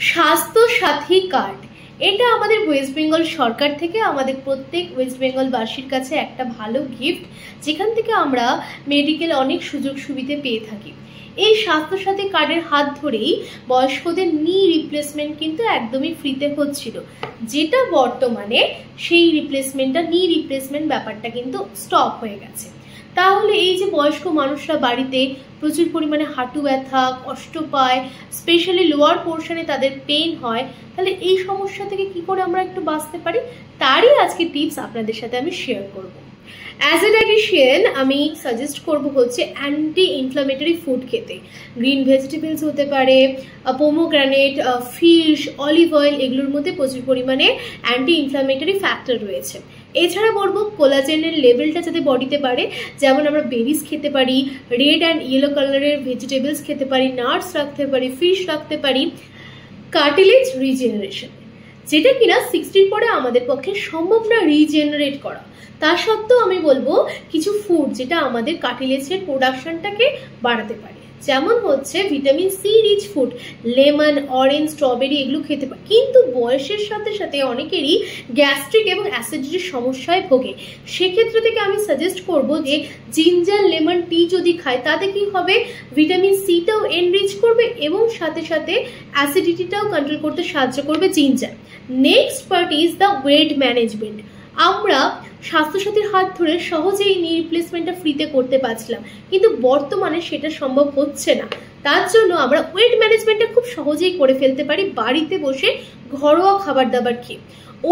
স্বাস্থ্য সাথী কার্ড, এটা আমাদের ওয়েস্ট বেঙ্গল সরকার থেকে আমাদের প্রত্যেক ওয়েস্ট বেঙ্গল বাসীর কাছে একটা ভালো গিফট, যেখান থেকে আমরা মেডিকেল অনেক সুযোগ সুবিধে পেয়ে থাকি। এই স্বাস্থ্য সাথী কার্ডের হাত ধরেই বয়স্কদের নি রিপ্লেসমেন্ট কিন্তু একদমই ফ্রিতে হচ্ছিল, যেটা বর্তমানে সেই নি রিপ্লেসমেন্ট ব্যাপারটা কিন্তু স্টপ হয়ে গেছে। তাহলে এই যে বয়স্ক মানুষরা বাড়িতে প্রচুর পরিমাণে হাঁটু ব্যথা, কষ্ট পায়, স্পেশালি লোয়ার পোর্শনে তাদের পেইন হয়, তাহলে এই সমস্যা থেকে কি করে আমরা একটু বাঁচতে পারি, তারই আজকে টিপস আপনাদের সাথে আমি শেয়ার করব। অ্যাজ এ ডায়েটিশিয়ান আমি সাজেস্ট করব হচ্ছে অ্যান্টি ইনফ্লামেটরি ফুড খেতে। গ্রিন ভেজিটেবলস হতে পারে, পোমোগ্রানেট, ফিশ, অলিভ অয়েল, এগুলোর মধ্যে প্রচুর পরিমাণে অ্যান্টি ইনফ্লামেটরি ফ্যাক্টর রয়েছে। এছাড়া বলবো কোলাজেনের লেভেলটা যাতে বডিতে বাড়ে, যেমন আমরা বেরিজ খেতে পারি, রেড অ্যান্ড ইয়েলো কালারের ভেজিটেবলস খেতে পারি, নাটস রাখতে পারি, ফিশ রাখতে পারি। কার্টিলেজ রিজেনারেশন, যেটা কিনা 60-র পরে আমাদের পক্ষে সম্ভব না রিজেনারেট করা, তা সত্ত্বেও আমি বলবো কিছু ফুড যেটা আমাদের কার্টিলেজের প্রোডাকশনটাকে বাড়াতে পারে, যেমন হচ্ছে vitamin C rich food, lemon, orange, strawberry, এগুলো খেতে পারে। কিন্তু বয়সের সাথে সাথে অনেকেরই গ্যাস্ট্রিক এবং অ্যাসিডিটির সমস্যায় ভোগে, সেক্ষেত্রে থেকে আমি সাজেস্ট করব যে জিঞ্জার লেমন টি যদি খায়, তাতে কি হবে, ভিটামিন সিটাও এনরিচ করবে এবং সাথে সাথে অ্যাসিডিটিটাও কন্ট্রোল করতে সাহায্য করবে ginger. Next part is the wait management. আমরা স্বাস্থ্যসাথীর হাত ধরে সহজেই নি রিপ্লেসমেন্টটা ফ্রিতে করতে পারছিলাম, কিন্তু বর্তমানে সেটা সম্ভব হচ্ছে না। তার জন্য আমরা ওয়েট ম্যানেজমেন্টটা খুব সহজেই করে ফেলতে পারি বাড়িতে বসে ঘরোয়া খাবার দাবার খেয়ে।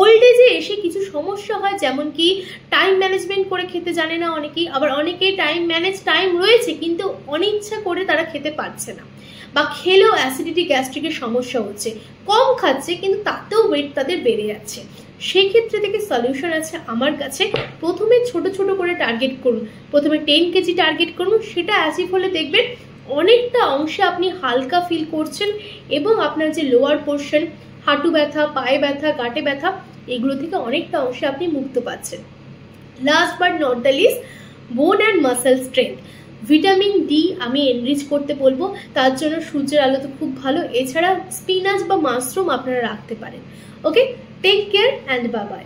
ওল্ড এজে এসে কিছু সমস্যা হয়, যেমন কি টাইম ম্যানেজমেন্ট করে খেতে জানে না অনেকেই, আবার অনেকে টাইম রয়েছে কিন্তু অনিচ্ছা করে তারা খেতে পারছে না, বা খেলেও অ্যাসিডিটি গ্যাস্ট্রিকের সমস্যা হচ্ছে, কম খাচ্ছে কিন্তু তাতেও ওয়েট তাদের বেড়ে যাচ্ছে। সেক্ষেত্রে থেকে সলিউশন আছে আমার কাছে। প্রথমে ছোট ছোট করে টার্গেট করুন, প্রথমে 10 কেজি টার্গেট করুন, সেটা অ্যাচিভ হলে দেখবেন অনেকটা অংশে আপনি হালকা ফিল করছেন এবং আপনার যে লোয়ার পোর্শন, হাঁটু ব্যথা, পায়ে ব্যথা, গাঁটে ব্যথা, এগুলো থেকে অনেকটা অংশে আপনি মুক্ত পাচ্ছেন। Last but not the least, bone and muscle strength. Vitamin D আমি এনরিচ করতে বলবো, তার জন্য সূর্যের আলো তো খুব ভালো, এছাড়া স্পিনাচ বা মাশরুম আপনারা রাখতে পারেন। Okay, take care and bye by.